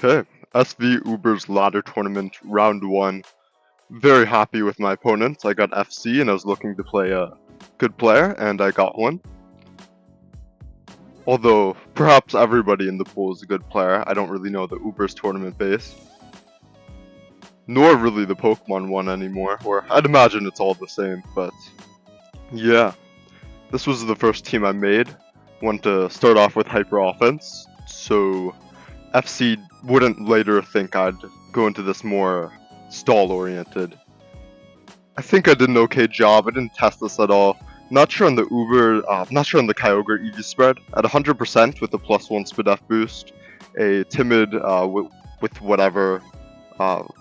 Okay, SV Uber's ladder tournament round 1. Very happy with my opponent. I got FC and I was looking to play a good player and I got one. Although perhaps everybody in the pool is a good player. I don't really know the Uber's tournament base. Nor really the Pokemon one anymore, or I'd imagine it's all the same, but yeah. This was the first team I made. Want to start off with hyper offense, so FC wouldn't later think I'd go into this more stall-oriented. I think I did an okay job. I didn't test this at all. Not sure on the not sure on the Kyogre EV spread. At 100% with a +1 SpDef boost, a timid with whatever,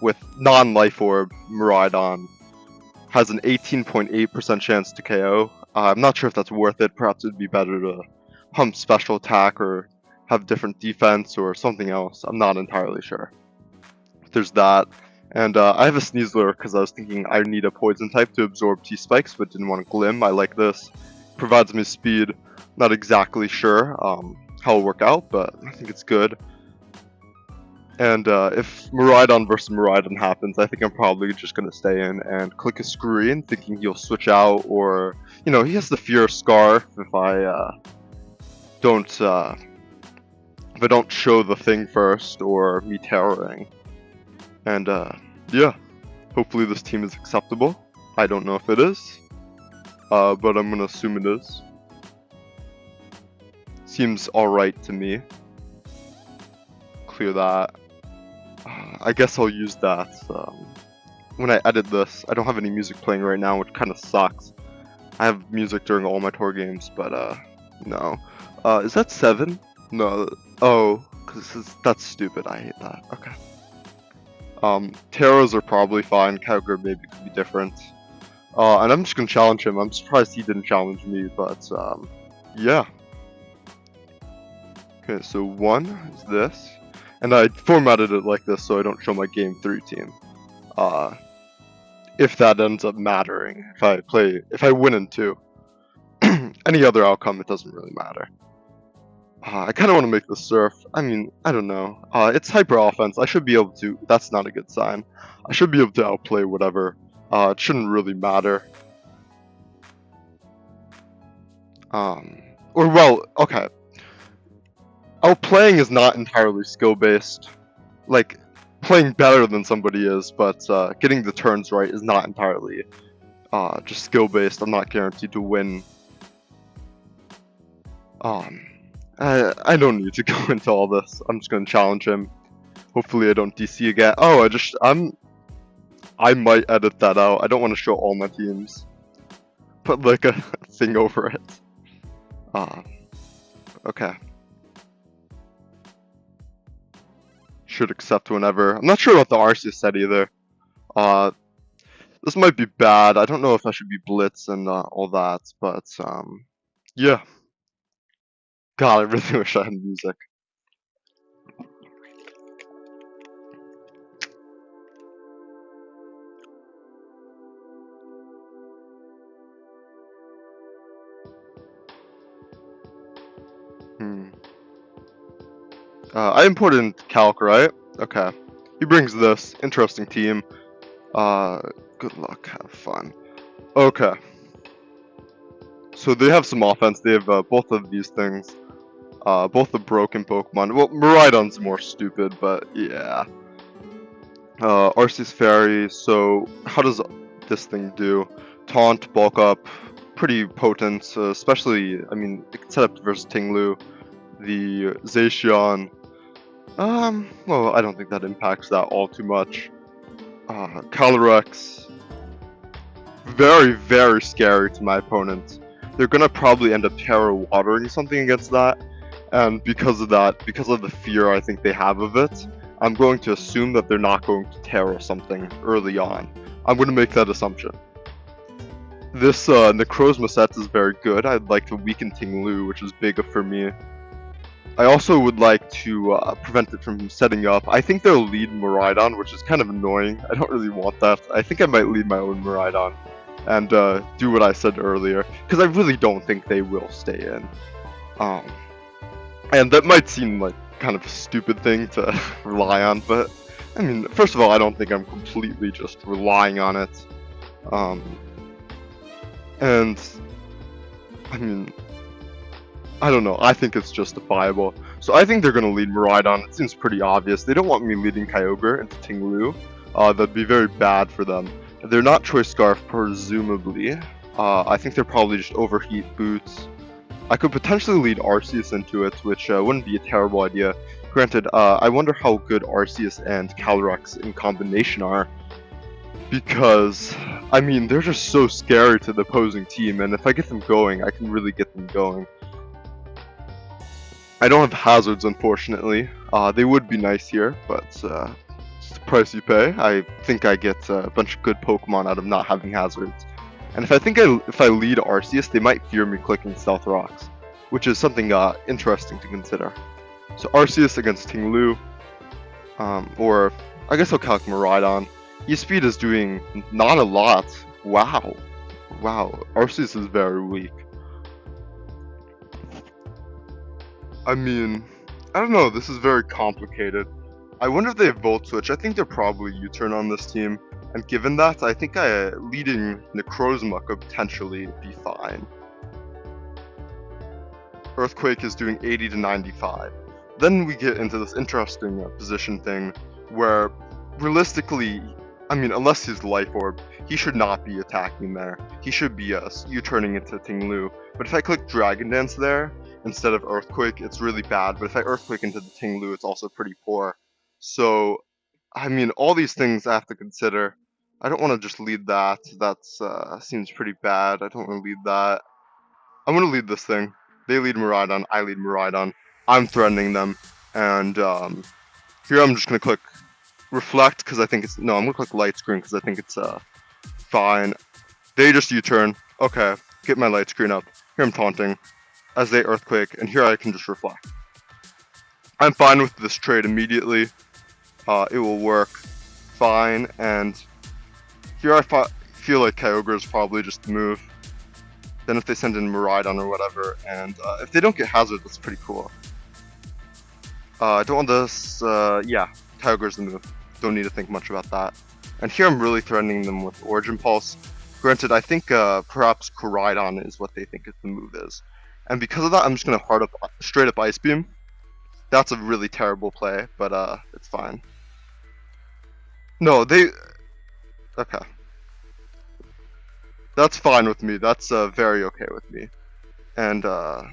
with non-life orb Miraidon has an 18.8% chance to KO. I'm not sure if that's worth it. Perhaps it'd be better to pump special attack or have different defense or something else. I'm not entirely sure. There's that. And I have a Sneasler because I was thinking I need a poison type to absorb T-Spikes, but didn't want to Glim. I like this. Provides me speed. Not exactly sure how it'll work out, but I think it's good. And if Miraidon versus Miraidon happens, I think I'm probably just going to stay in and click a screen, thinking he'll switch out, or, you know, he has the Fear Scarf if I don't show the thing first, or me terroring. And yeah, hopefully this team is acceptable. I don't know if it is, but I'm gonna assume it is. Seems alright to me. Clear that. I guess I'll use that when I edit this. I don't have any music playing right now, which kind of sucks. I have music during all my tour games, but no. Is that 7? No. Oh, because that's stupid. I hate that. Okay. Terras are probably fine. Kyogre maybe could be different. And I'm just gonna challenge him. I'm surprised he didn't challenge me, but yeah. Okay, so 1 is this. And I formatted it like this so I don't show my game 3 team. If that ends up mattering. If I win in 2. Any other outcome, it doesn't really matter. I kind of want to make the Surf. I mean, I don't know. It's hyper offense. I should be able to. That's not a good sign. I should be able to outplay whatever. It shouldn't really matter. Or well, okay. Outplaying is not entirely skill based. Like playing better than somebody is, but getting the turns right is not entirely just skill based. I'm not guaranteed to win. I don't need to go into all this. I'm just gonna challenge him. Hopefully I don't DC again. Oh, I might edit that out. I don't want to show all my teams. Put like a thing over it. Okay. Should accept whenever. I'm not sure about the RC set either. This might be bad. I don't know if I should be Blitz and all that, but yeah. God, I really wish I had music. I imported Calc, right? Okay. He brings this. Interesting team. Good luck. Have fun. Okay. So they have some offense. They have both of these things. Both the broken Pokemon. Well, Miraidon's more stupid, but yeah. Arceus Fairy. So how does this thing do? Taunt, bulk up, pretty potent. Especially, I mean, it can set up versus Tinglu. The Zacian. Well, I don't think that impacts that all too much. Calyrex. Very, very scary to my opponent. They're gonna probably end up Terra watering something against that. And because of that, because of the fear I think they have of it, I'm going to assume that they're not going to Terra something early on. I'm going to make that assumption. This Necrozma set is very good. I'd like to weaken Tinglu, which is big for me. I also would like to prevent it from setting up. I think they'll lead Miraidon, which is kind of annoying. I don't really want that. I think I might lead my own Miraidon and do what I said earlier, because I really don't think they will stay in. And that might seem like kind of a stupid thing to rely on, but I mean, first of all, I don't think I'm completely just relying on it. And I mean, I don't know. I think it's justifiable. So I think they're going to lead Miraidon. It seems pretty obvious. They don't want me leading Kyogre into Tinglu. That'd be very bad for them. They're not Choice Scarf, presumably. I think they're probably just Overheat Boots. I could potentially lead Arceus into it, which wouldn't be a terrible idea. Granted, I wonder how good Arceus and Calyrex in combination are. Because, I mean, they're just so scary to the opposing team, and if I get them going, I can really get them going. I don't have hazards, unfortunately. They would be nice here, but it's the price you pay. I think I get a bunch of good Pokemon out of not having hazards. And if I lead Arceus, they might fear me clicking Stealth Rocks, which is something interesting to consider. So Arceus against Tinglu, or I guess I'll calc Miraidon. E-Speed is doing not a lot. Wow. Arceus is very weak. I mean, I don't know, this is very complicated. I wonder if they have Volt Switch. I think they're probably U-turn on this team. And given that, I think leading Necrozma could potentially be fine. Earthquake is doing 80 to 95. Then we get into this interesting position thing where, realistically, I mean, unless he's Life Orb, he should not be attacking there. He should be U-turning into Tinglu. But if I click Dragon Dance there, instead of Earthquake, it's really bad, but if I Earthquake into the Tinglu, it's also pretty poor. So, I mean, all these things I have to consider. I don't want to just lead that. That seems pretty bad. I don't want to lead that. I'm going to lead this thing. They lead Miraidon, I lead Miraidon. I'm threatening them, and here I'm just going to click Reflect, because I think it's... No, I'm going to click Light Screen, because I think it's fine. They just U-turn. Okay, get my Light Screen up. Here I'm taunting as they Earthquake, and here I can just Reflect. I'm fine with this trade immediately. It will work fine, and here I feel like Kyogre is probably just the move. Then if they send in Miraidon or whatever, and if they don't get Hazard, that's pretty cool. I don't want this, yeah, Kyogre's the move. Don't need to think much about that. And here I'm really threatening them with Origin Pulse. Granted, I think perhaps Koraidon is what they think the move is. And because of that, I'm just going to straight up Ice Beam. That's a really terrible play, but it's fine. No, okay. That's fine with me. That's very okay with me. And I'm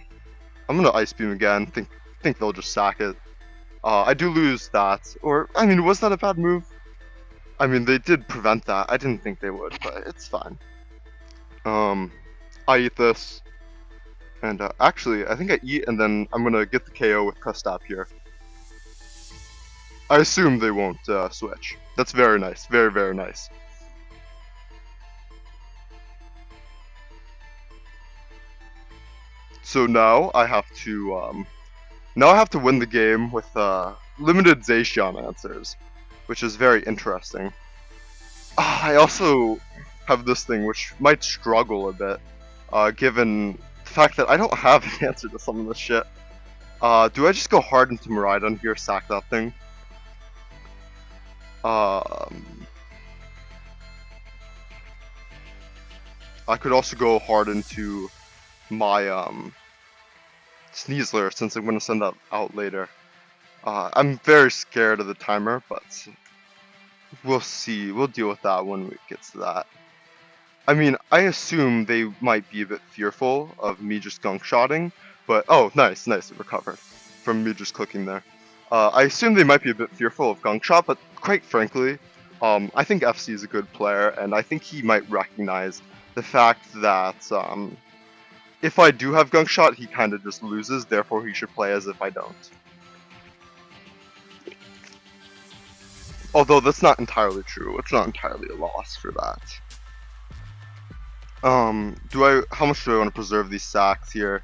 going to Ice Beam again. Think they'll just sack it. I do lose that. Or, I mean, was that a bad move? I mean, they did prevent that. I didn't think they would, but it's fine. I eat this. And actually, I think I eat and then I'm gonna get the KO with Crustap here. I assume they won't switch. That's very nice. Very, very nice. So now I have to win the game with limited Zacian answers, which is very interesting. I also have this thing which might struggle a bit, given the fact that I don't have an answer to some of this shit. Do I just go hard into Miraidon here, sack that thing? I could also go hard into my Sneasler, since I'm going to send that out later. I'm very scared of the timer, but we'll see. We'll deal with that when it gets to that. I mean, I assume they might be a bit fearful of me just gunk-shotting, but oh, nice, it recovered from me just clicking there. I assume they might be a bit fearful of gunk shot, but quite frankly, I think FC is a good player, and I think he might recognize the fact that if I do have gunk shot, he kind of just loses, therefore he should play as if I don't. Although that's not entirely true. It's not entirely a loss for that. How much do I want to preserve these sacks here?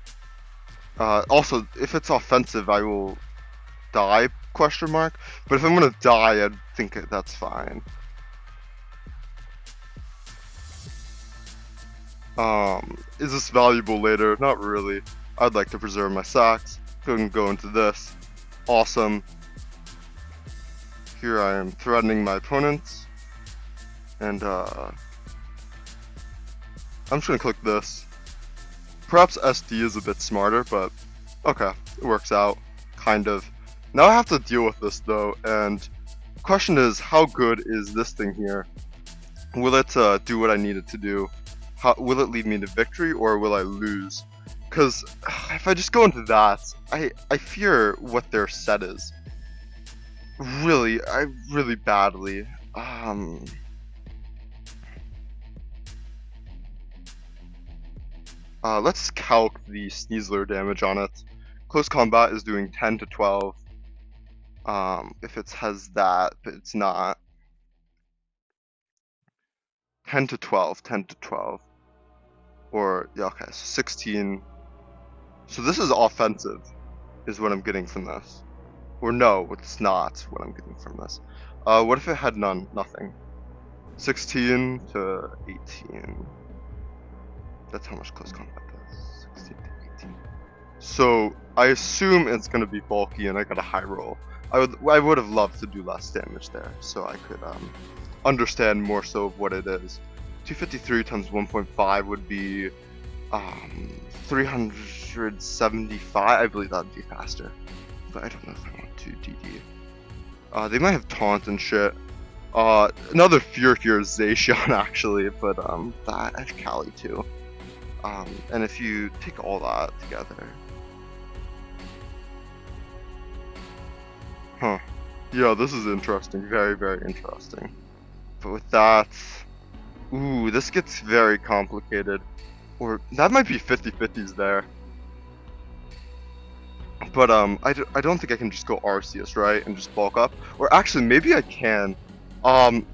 Also, if it's offensive, I will die, question mark. But if I'm gonna die, I think that's fine. Is this valuable later? Not really. I'd like to preserve my sacks. Go into this. Awesome. Here I am threatening my opponents. And I'm just gonna click this. Perhaps SD is a bit smarter, but okay, it works out, kind of. Now I have to deal with this though, and the question is, how good is this thing here? Will it do what I need it to do? Will it lead me to victory, or will I lose? Because if I just go into that, I fear what their set is. Really badly. Let's calc the Sneasler damage on it. Close combat is doing 10 to 12. If it has that, but it's not. 10 to 12, 10 to 12. Or, yeah, okay, so 16. So this is offensive, is what I'm getting from this. Or no, it's not what I'm getting from this. What if it had none? Nothing. 16 to 18. That's how much close combat does. 16 to 18. So I assume it's going to be bulky, and I got a high roll. I would have loved to do less damage there, so I could understand more so of what it is. 253 times 1.5 would be 375. I believe that would be faster, but I don't know if I want to DD. They might have taunt and shit. Another fear here is Zacian actually, but that I have Kali too. And if you take all that together. Huh. Yeah, this is interesting. Very, very interesting. But with that... Ooh, this gets very complicated. Or, that might be 50-50s there. But, I don't think I can just go Arceus, right? And just bulk up. Or actually, maybe I can.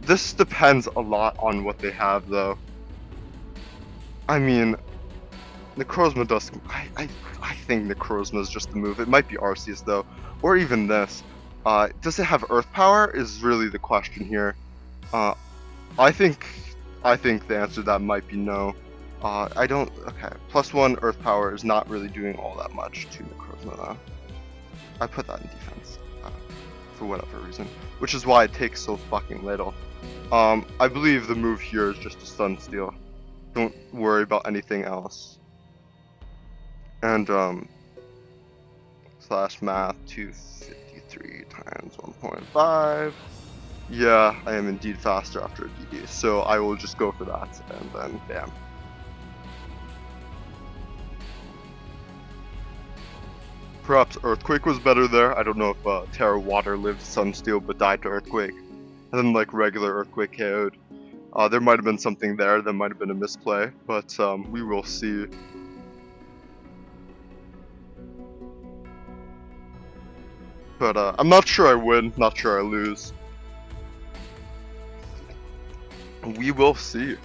This depends a lot on what they have, though. I mean... Necrozma does... I think Necrozma is just the move. It might be Arceus, though. Or even this. Does it have Earth Power is really the question here. I think the answer to that might be no. I don't... Okay, +1 Earth Power is not really doing all that much to Necrozma, though. I put that in defense. For whatever reason. Which is why it takes so fucking little. I believe the move here is just a Stun Steal. Don't worry about anything else. And, slash math 253 times 1.5. Yeah, I am indeed faster after a DD, so I will just go for that, and then bam. Perhaps Earthquake was better there. I don't know if Terra Water lived Sunsteel but died to Earthquake. And then like regular Earthquake KO'd. There might have been something there, that might have been a misplay, but we will see. But I'm not sure I win, not sure I lose. We will see.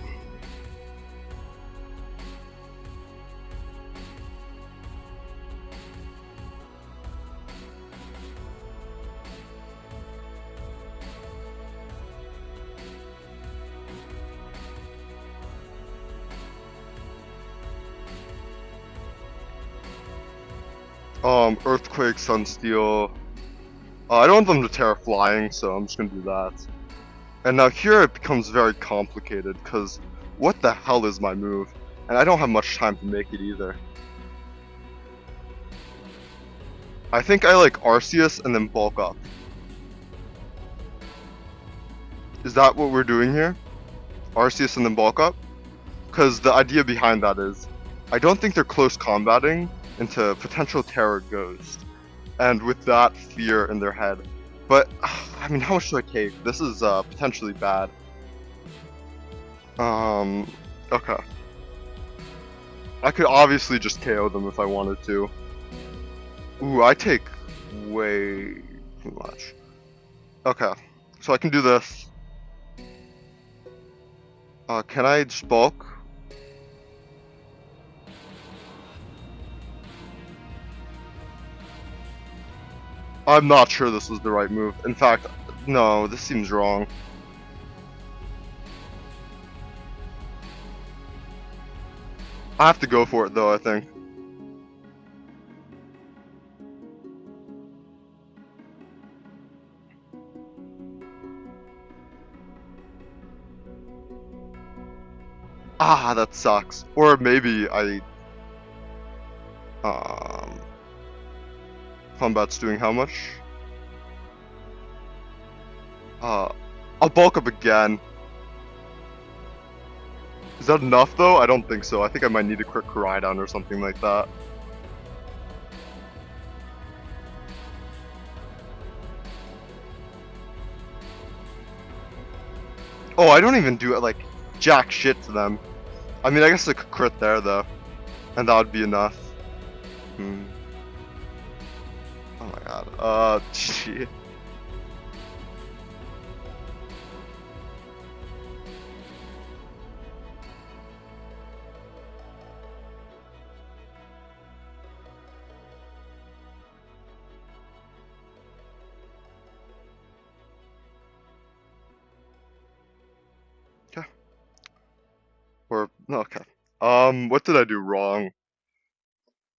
Earthquake, Sunsteel. I don't want them to Terra Flying, so I'm just gonna do that. And now here it becomes very complicated, because what the hell is my move? And I don't have much time to make it either. I think I like Arceus and then bulk up. Is that what we're doing here? Arceus and then bulk up? Because the idea behind that is, I don't think they're close combating into potential Terror Ghost. And with that fear in their head. But, I mean, how much do I take? This is potentially bad. Okay. I could obviously just KO them if I wanted to. Ooh, I take way too much. Okay, so I can do this. Can I just bulk? I'm not sure this was the right move. In fact, no, this seems wrong. I have to go for it though, I think. Ah, that sucks. Or maybe combat's doing how much? I'll bulk up again. Is that enough though? I don't think so. I think I might need a quick Koraidon or something like that. Oh, I don't even do it like jack shit to them. I mean, I guess I could crit there though, and that would be enough. Oh my god. Gee. Okay. Or no, okay. What did I do wrong?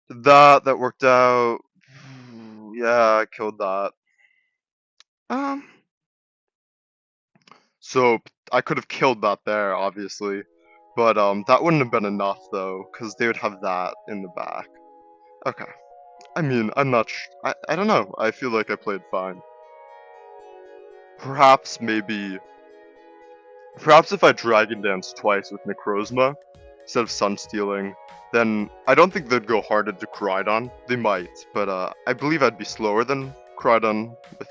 That worked out. Yeah, I killed that. So I could have killed that there, obviously, but that wouldn't have been enough though, because they would have that in the back. Okay. I mean, I'm not. I don't know. I feel like I played fine. Perhaps if I Dragon Dance twice with Necrozma instead of Sunstealing, then I don't think they'd go hard into Koraidon. They might, but I believe I'd be slower than Koraidon with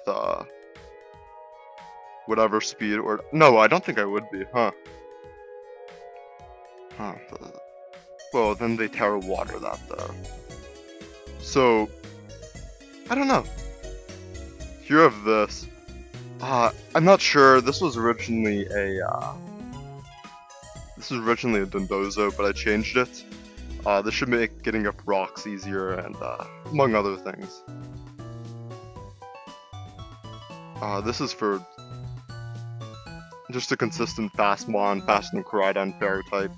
whatever speed, or no, I don't think I would be, huh? Well, then they Terra Water that though. So I don't know. Here of this. I'm not sure. This was originally a Dondozo, but I changed it. This should make getting up rocks easier, and among other things. This is for just a consistent fast mon, faster than Koraidon fairy type.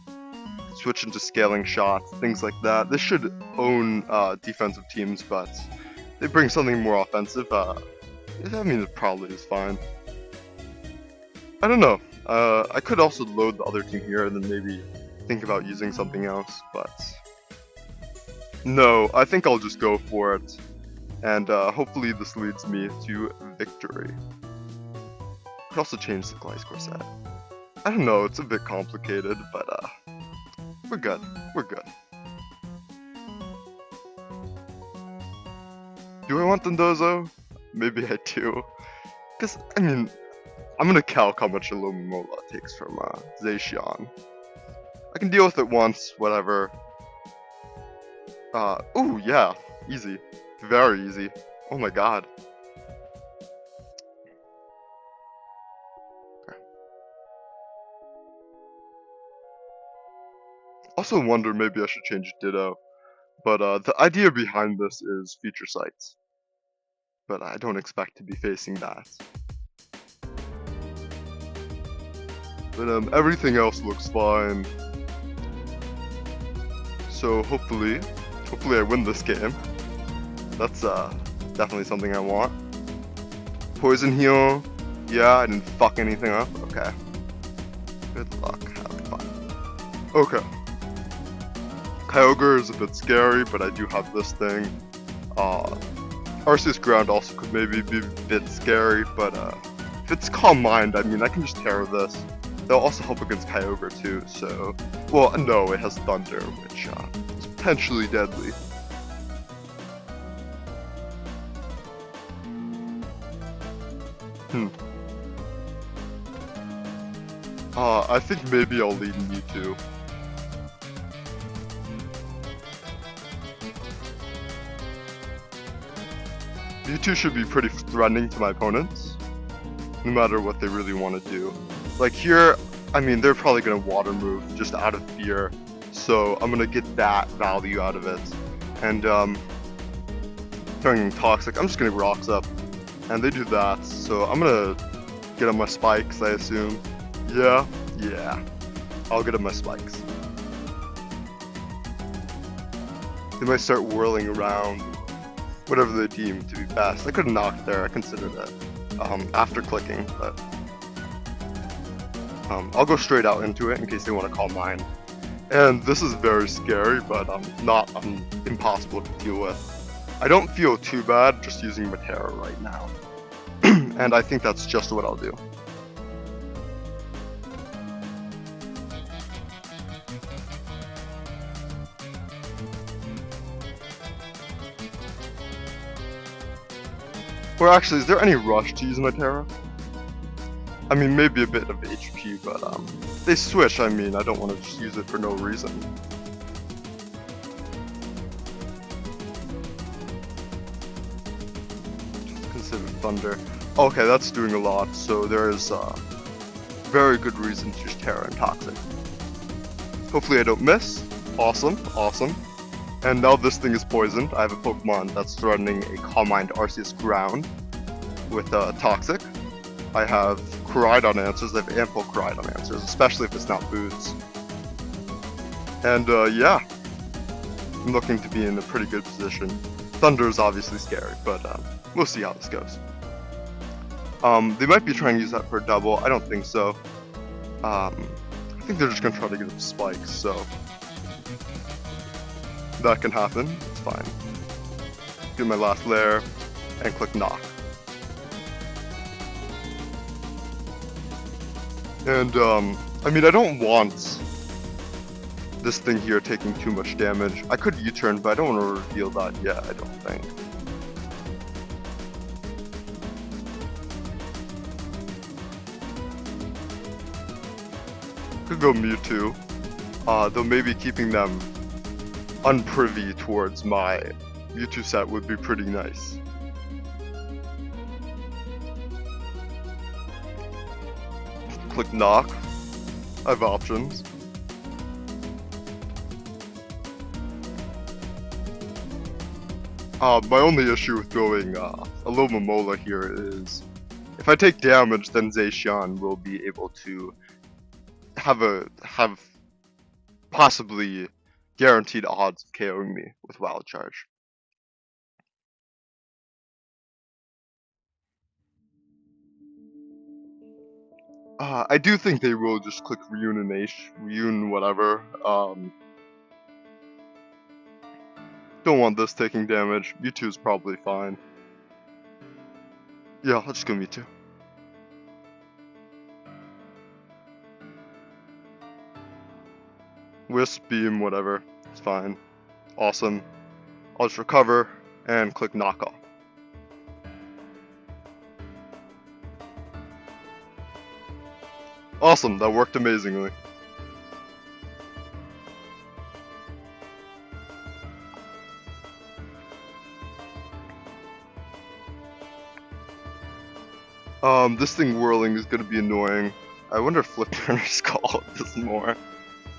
Switch into scaling shots, things like that. This should own defensive teams, but they bring something more offensive. I mean, it probably is fine. I don't know. I could also load the other team here and then maybe think about using something else, but no, I think I'll just go for it, and hopefully this leads me to victory. Could also change the Gliscor set. I don't know, it's a bit complicated, but we're good. We're good. Do I want Dondozo? Maybe I do. Because, I mean, I'm gonna calc how much Illuminamola takes from Zacian. I can deal with it once, whatever. Ooh, yeah. Easy. Very easy. Oh my god. Okay. Also wonder maybe I should change Ditto. But the idea behind this is future sights. But I don't expect to be facing that. But everything else looks fine. So hopefully I win this game. That's definitely something I want. Poison heal. Yeah, I didn't fuck anything up. Okay. Good luck. Have fun. Okay. Kyogre is a bit scary, but I do have this thing. Arceus Ground also could maybe be a bit scary, but if it's Calm Mind, I mean, I can just Terror this. They'll also help against Kyogre too, so... Well, no, it has Thunder, which is potentially deadly. I think maybe I'll lead Mewtwo. Mewtwo should be pretty threatening to my opponents, no matter what they really want to do. Like here, I mean, they're probably going to Water Move just out of fear, so I'm going to get that value out of it. And turning Toxic, I'm just going to Rocks up, and they do that, so I'm going to get on my Spikes, I assume. Yeah, I'll get on my Spikes. They might start whirling around, whatever they deem to be best. I could have knocked there, I considered it after clicking, but I'll go straight out into it in case they want to Calm Mind. And this is very scary, but not impossible to deal with. I don't feel too bad just using Matera right now. And I think that's just what I'll do. Or actually, is there any rush to use Matera? I mean, maybe a bit of HP, but they switch. I mean, I don't want to just use it for no reason. Just consider Thunder. Okay, that's doing a lot, so there is very good reason to use Terra and Toxic. Hopefully I don't miss. Awesome, awesome. And now this thing is poisoned. I have a Pokemon that's threatening a Calm Mind Arceus Ground with Toxic. I have Koraidon answers. I have ample Koraidon answers, especially if it's not Boots. And yeah, I'm looking to be in a pretty good position. Thunder is obviously scary, but we'll see how this goes. They might be trying to use that for a double. I don't think so. I think they're just gonna try to get up spikes, so that can happen. It's fine. Do my last layer and click knock. And I mean, I don't want this thing here taking too much damage. I could U-turn, but I don't want to reveal that yet, I don't think. Could go Mewtwo, though maybe keeping them unprivy towards my Mewtwo set would be pretty nice. Click knock. I have options. My only issue with going a Alomomola here is if I take damage, then Zacian will be able to have possibly guaranteed odds of KOing me with Wild Charge. I do think they will just click Reune whatever. Don't want this taking damage. Mewtwo is probably fine. Yeah, let's just go Mewtwo. Wisp, Beam, whatever. It's fine. Awesome. I'll just recover and click knock off. Awesome, that worked amazingly. This thing whirling is gonna be annoying. I wonder if Flip Turner's called this more.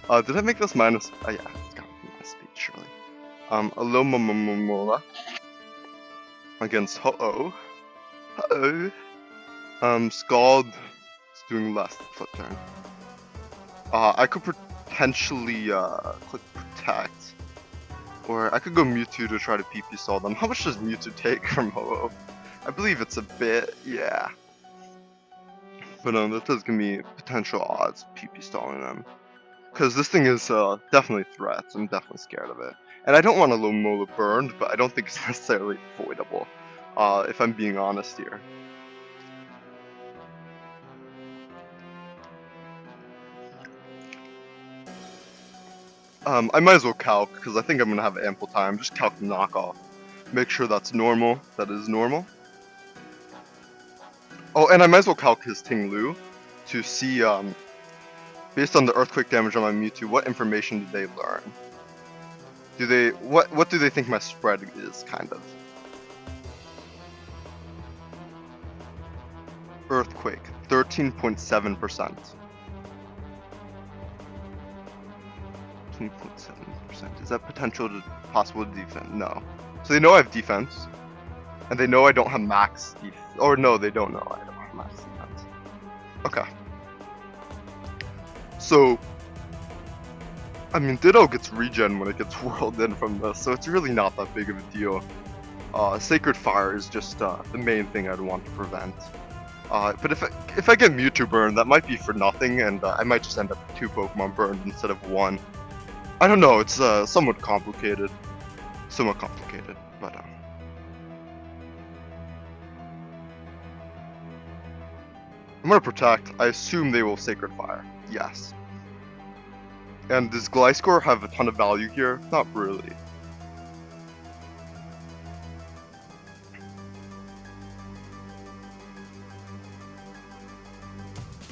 Did I make this minus? Yeah, it's gotta be minus speed, surely. Alomomola against Ho-Oh. Scald is doing less than Flip Turn. I could potentially click Protect, or I could go Mewtwo to try to PP stall them. How much does Mewtwo take from Ho-Oh? I believe it's a bit, yeah. But that does give me potential odds of PP stalling them. Because this thing is definitely threats. I'm definitely scared of it. And I don't want a Alomomola burned, but I don't think it's necessarily avoidable. If I'm being honest here. I might as well calc, because I think I'm going to have ample time. Just calc the knockoff. Make sure that's normal. That is normal. Oh, and I might as well calc his Ting Lu to see, based on the earthquake damage on my Mewtwo, what information did they learn? Do they, what do they think my spread is, kind of? Earthquake, 13.7%. 13.7%. Is that potential to possible defense? No. So they know I have defense. And they know I don't have max defense. Or no, they don't know I don't have max defense. Okay. So, I mean, Ditto gets regen when it gets whirled in from this, so it's really not that big of a deal. Sacred Fire is just the main thing I'd want to prevent. But if I get Mewtwo burned, that might be for nothing, and I might just end up with 2 Pokemon burned instead of 1. I don't know, it's somewhat complicated. Somewhat complicated, but I'm gonna protect. I assume they will Sacred Fire. Yes. And does Gliscor have a ton of value here? Not really.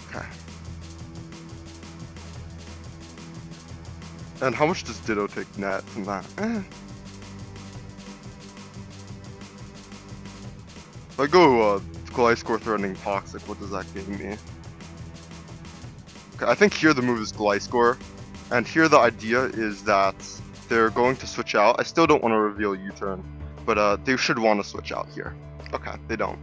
Okay. And how much does Ditto take net from that? If I go Gliscor threatening Toxic, what does that give me? Okay, I think here the move is Gliscor, and here the idea is that they're going to switch out. I still don't want to reveal U-turn, but they should want to switch out here. Okay, they don't.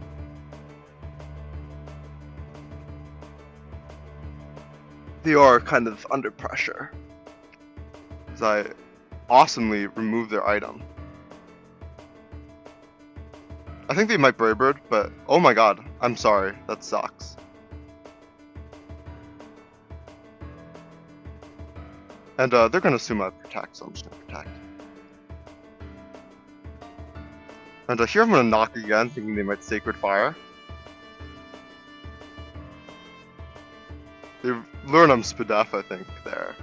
They are kind of under pressure, as I awesomely remove their item. I think they might Brave Bird, but oh my god, I'm sorry, that sucks. And they're gonna assume I protect, so I'm just gonna protect. And here I'm gonna knock again, thinking they might Sacred Fire. They learn I'm Spadef, I think, there.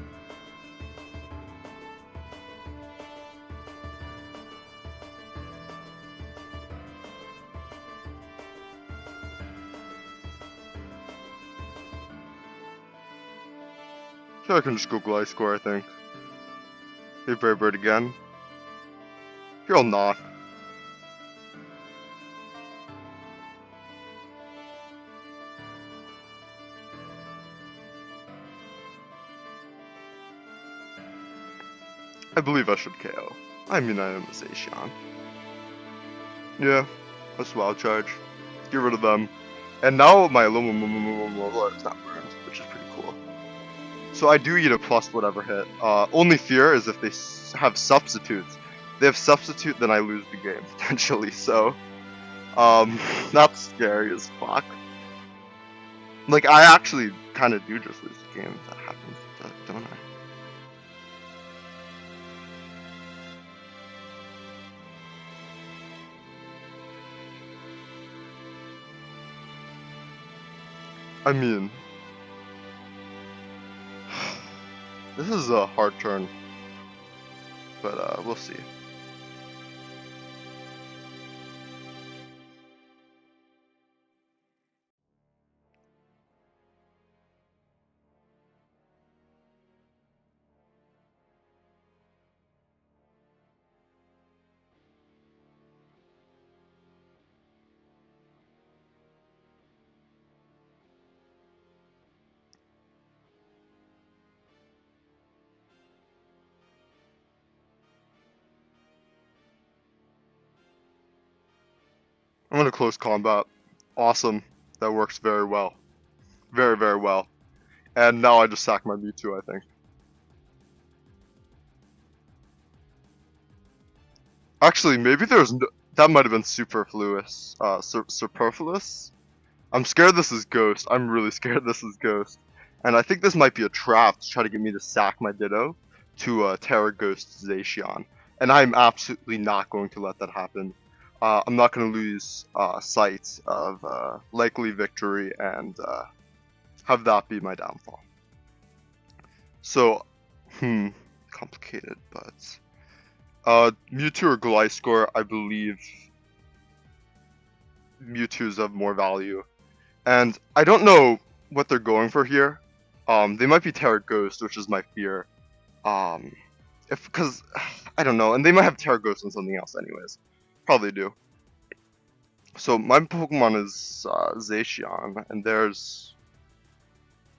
So I can just go Gliscor, I think. They Brave Bird again. Here I'll knock. I believe I should KO. I mean, I am a Zacian. Yeah, let's wild charge. Get rid of them. And now my is not burned, which is pretty cool. So I do eat a plus whatever hit. Only fear is if they have substitutes. If they have substitute, then I lose the game, potentially, so... that's scary as fuck. Like, I actually kind of do just lose the game if that happens, don't I? I mean, this is a hard turn, but we'll see. I'm gonna close combat. Awesome. That works very well. Very, very well. And now I just sack my Mewtwo, I think. Actually, maybe there's no, that might have been superfluous. Superfluous? I'm scared this is Ghost. I'm really scared this is Ghost. And I think this might be a trap to try to get me to sack my Ditto to Terra Ghost Zacian. And I'm absolutely not going to let that happen. I'm not going to lose sight of likely victory and have that be my downfall. So, complicated, but... Mewtwo or Gliscor, I believe Mewtwo's of more value. And I don't know what they're going for here. They might be Terra Ghost, which is my fear. Because, I don't know, and they might have Terra Ghost on something else anyways. Probably do. So my Pokemon is Zacian, and there's...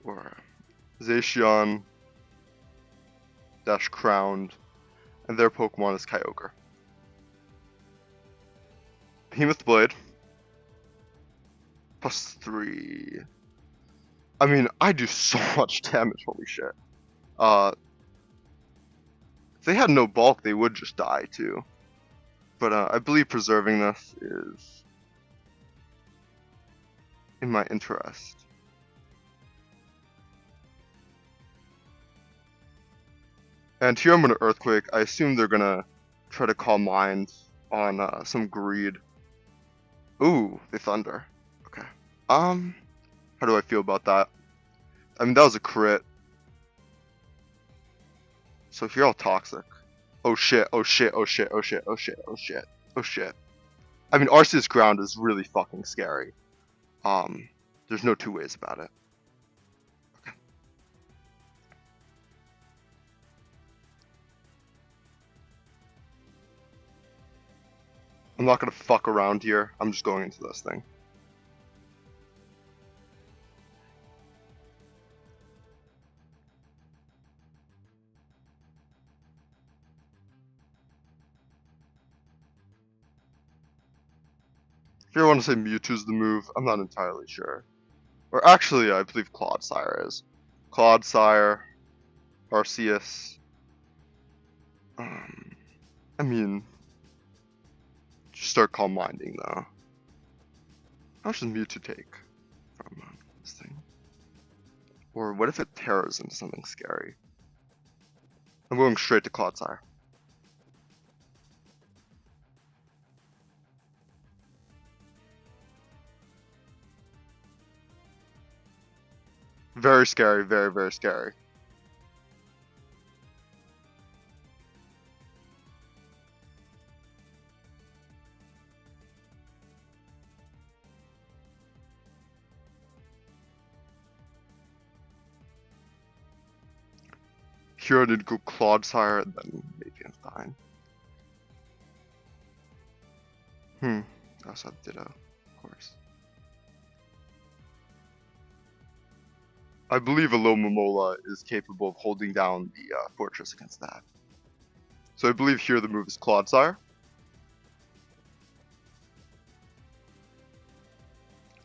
or Zacian dash Crowned, and their Pokemon is Kyogre. Behemoth Blade. +3. I mean, I do so much damage, holy shit. If they had no bulk, they would just die too. But I believe preserving this is in my interest. And here I'm going to Earthquake. I assume they're going to try to call Mind on some Greed. Ooh, they Thunder. Okay. How do I feel about that? I mean, that was a crit. So if you're all Toxic. Oh shit, oh shit, oh shit, oh shit, oh shit, oh shit, oh shit. I mean, Arceus Ground is really fucking scary. There's no two ways about it. Okay. I'm not gonna fuck around here. I'm just going into this thing. If you want to say Mewtwo's the move, I'm not entirely sure. Or actually, I believe Clodsire is. Clodsire, Arceus. I mean, just start Calm Minding though. How much does Mewtwo take from this thing? Or what if it tears into something scary? I'm going straight to Clodsire. Very scary, very, very scary. Here I need to go Clodsire and then maybe I'm fine. I also have Ditto, of course. I believe a low Momola is capable of holding down the fortress against that. So I believe here the move is Clodsire.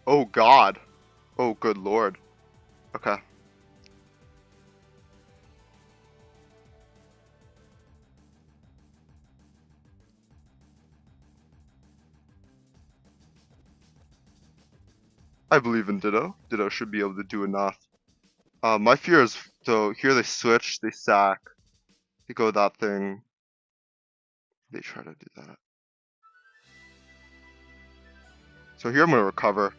Oh god. Oh good lord. Okay. I believe in Ditto. Ditto should be able to do enough. My fear is, so here they switch, they sack, they go that thing, they try to do that. So here I'm going to recover.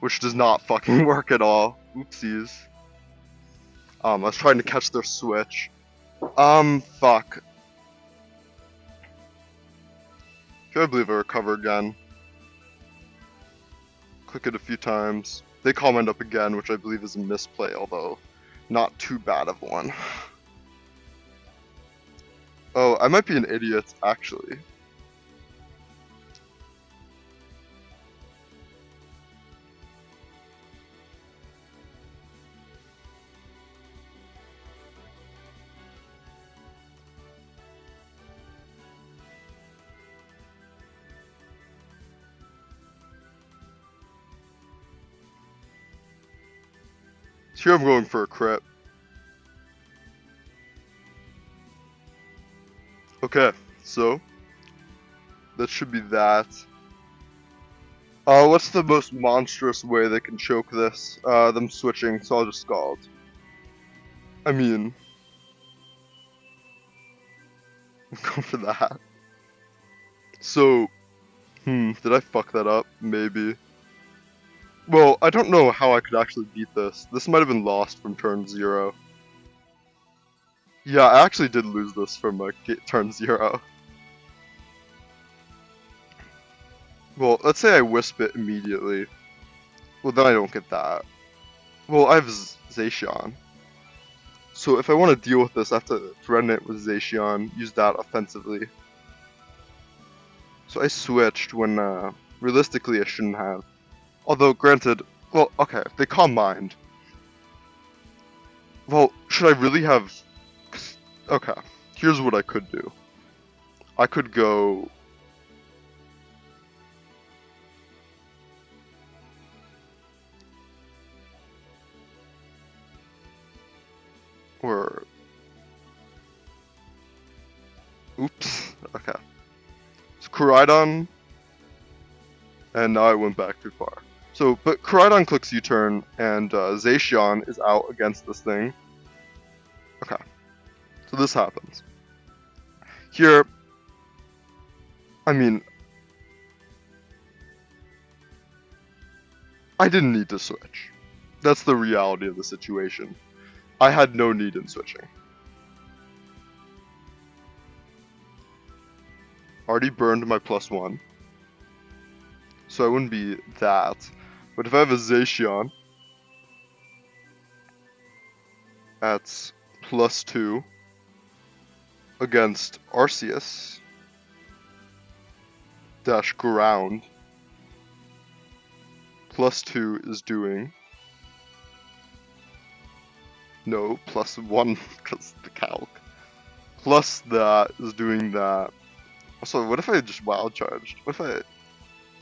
Which does not fucking work at all. Oopsies. I was trying to catch their switch. Fuck. Here I believe I recover again. Click it a few times. They comment up again, which I believe is a misplay, although not too bad of one. Oh, I might be an idiot, actually. Here I'm going for a crit. Okay, so that should be that. What's the most monstrous way they can choke this? Them switching, so I'll just Scald. I mean, go for that. So, did I fuck that up? Maybe. Well, I don't know how I could actually beat this. This might have been lost from turn 0. Yeah, I actually did lose this from turn 0. Well, let's say I Wisp it immediately. Well, then I don't get that. Well, I have Zacian. So if I want to deal with this, I have to threaten it with Zacian, use that offensively. So I switched when, realistically, I shouldn't have. Although, granted, well, okay, they Calm Mind. Well, should I really have... Okay, here's what I could do. I could go... Or... Oops, okay. So Koraidon... And now I went back too far. So, but Koraidon clicks U-turn, and Zacian is out against this thing. Okay, so this happens. Here, I mean, I didn't need to switch. That's the reality of the situation. I had no need in switching. Already burned my +1, so I wouldn't be that. But if I have a Zacian, that's +2 against Arceus dash ground. +2 is doing no +1 because the calc. Plus that is doing that. Also, what if I just wild charged? What if I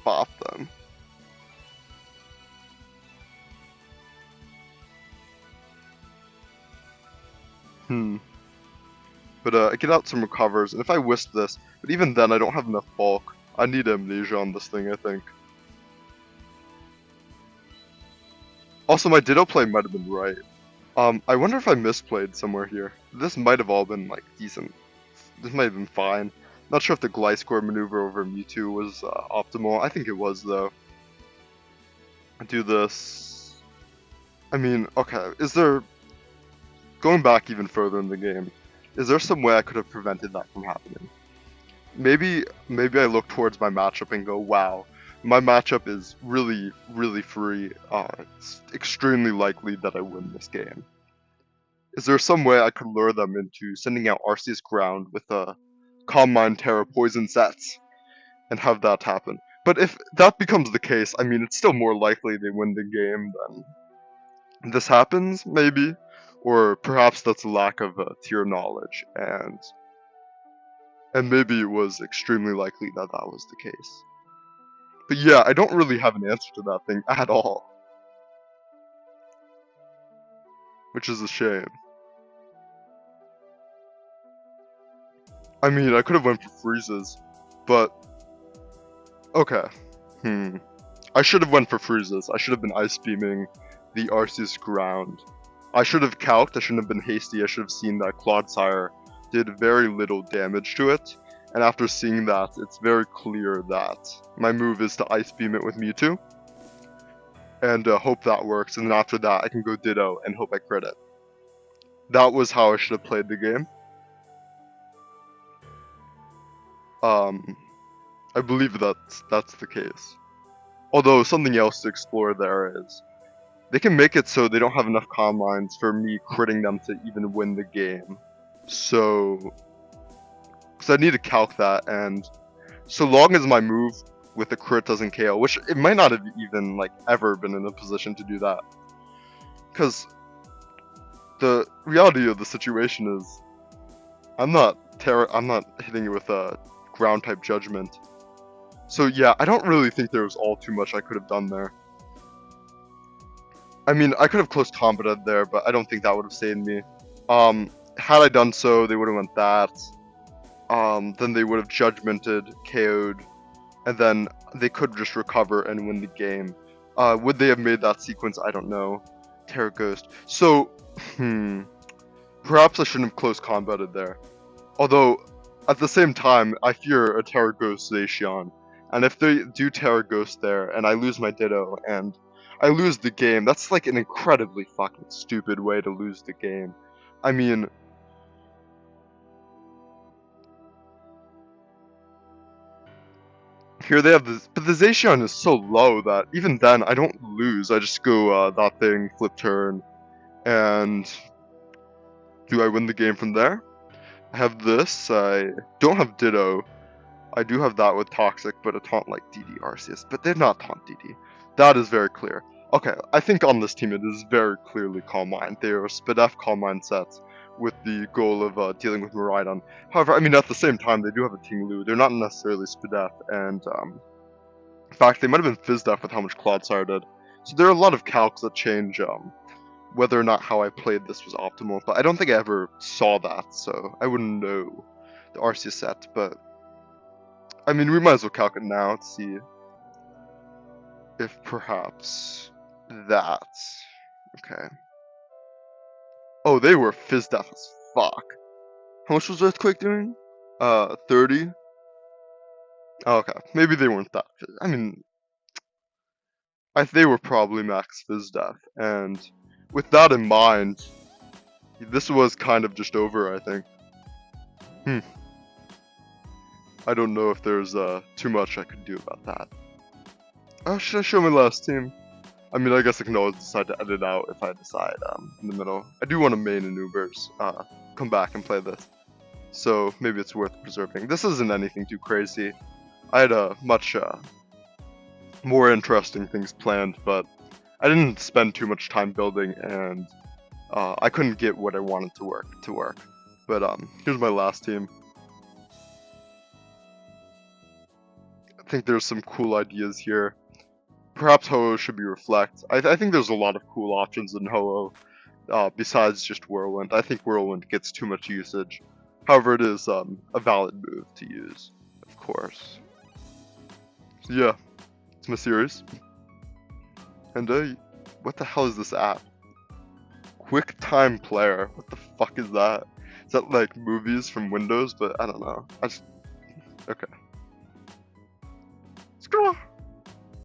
bop them? But I get out some recovers, and if I whisk this, but even then I don't have enough bulk. I need amnesia on this thing, I think. Also, my Ditto play might have been right. I wonder if I misplayed somewhere here. This might have all been, like, decent. This might have been fine. Not sure if the Gliscor maneuver over Mewtwo was optimal. I think it was, though. I do this. I mean, okay, is there... Going back even further in the game, is there some way I could have prevented that from happening? Maybe I look towards my matchup and go, wow, my matchup is really, really free. It's extremely likely that I win this game. Is there some way I could lure them into sending out Arceus Ground with a Calm Mind Terra Poison sets and have that happen? But if that becomes the case, I mean, it's still more likely they win the game than this happens, maybe. Or perhaps that's a lack of tier knowledge, and maybe it was extremely likely that that was the case. But yeah, I don't really have an answer to that thing at all. Which is a shame. I mean, I could have went for freezes, but... Okay. I should have went for freezes. I should have been ice beaming the Arceus Ground. I should have calced, I shouldn't have been hasty, I should have seen that Clodsire did very little damage to it. And after seeing that, it's very clear that my move is to ice beam it with Mewtwo. And hope that works, and then after that I can go Ditto and hope I crit it. That was how I should have played the game. I believe that's the case. Although something else to explore there is, they can make it so they don't have enough Calm Minds for me critting them to even win the game. So, because I need to calc that, and so long as my move with the crit doesn't KO, which it might not have even like ever been in a position to do that, because the reality of the situation is, I'm not hitting it with a ground type judgment. So yeah, I don't really think there was all too much I could have done there. I mean, I could have close combated there, but I don't think that would have saved me. Had I done so, they would have went that. Then they would have judgmented, KO'd, and then they could just recover and win the game. Would they have made that sequence? I don't know. Terra Ghost. So, perhaps I shouldn't have close combated there. Although, at the same time, I fear a Terra Ghost Zacian. And if they do Terra Ghost there, and I lose my Ditto, and I lose the game, that's like an incredibly fucking stupid way to lose the game. I mean... Here they have this, but the Zacian is so low that even then I don't lose. I just go that thing, flip turn, and do I win the game from there? I have this, I don't have Ditto. I do have that with Toxic, but a taunt like DD Arceus, but they're not taunt DD. That is very clear. Okay, I think on this team it is very clearly Calm Mind. They are Spadef Calm Mind sets with the goal of dealing with Miraidon. However, I mean, at the same time, they do have a Ting Lu. They're not necessarily Spadef, and in fact, they might have been Fizdef with how much Clodsire did. So there are a lot of calcs that change whether or not how I played this was optimal, but I don't think I ever saw that, so I wouldn't know the Arceus set, but I mean, we might as well calc it now to see if perhaps that. Okay. Oh, they were fizzed as fuck. How much was Earthquake doing? 30? Oh, okay, maybe they weren't that I mean, they were probably max Fizdef, and with that in mind, this was kind of just over, I think. I don't know if there's too much I could do about that. Should I show my last team? I mean, I guess I can always decide to edit out if I decide in the middle. I do want to main in Ubers, come back and play this. So maybe it's worth preserving. This isn't anything too crazy. I had much more interesting things planned, but I didn't spend too much time building, and I couldn't get what I wanted to work. But here's my last team. I think there's some cool ideas here. Perhaps Ho-Oh should be Reflect. I think there's a lot of cool options in Ho-Oh besides just Whirlwind. I think Whirlwind gets too much usage. However, it is a valid move to use, of course. So yeah, it's my series. And what the hell is this app? QuickTime Player. What the fuck is that? Is that like movies from Windows? But I don't know. Okay.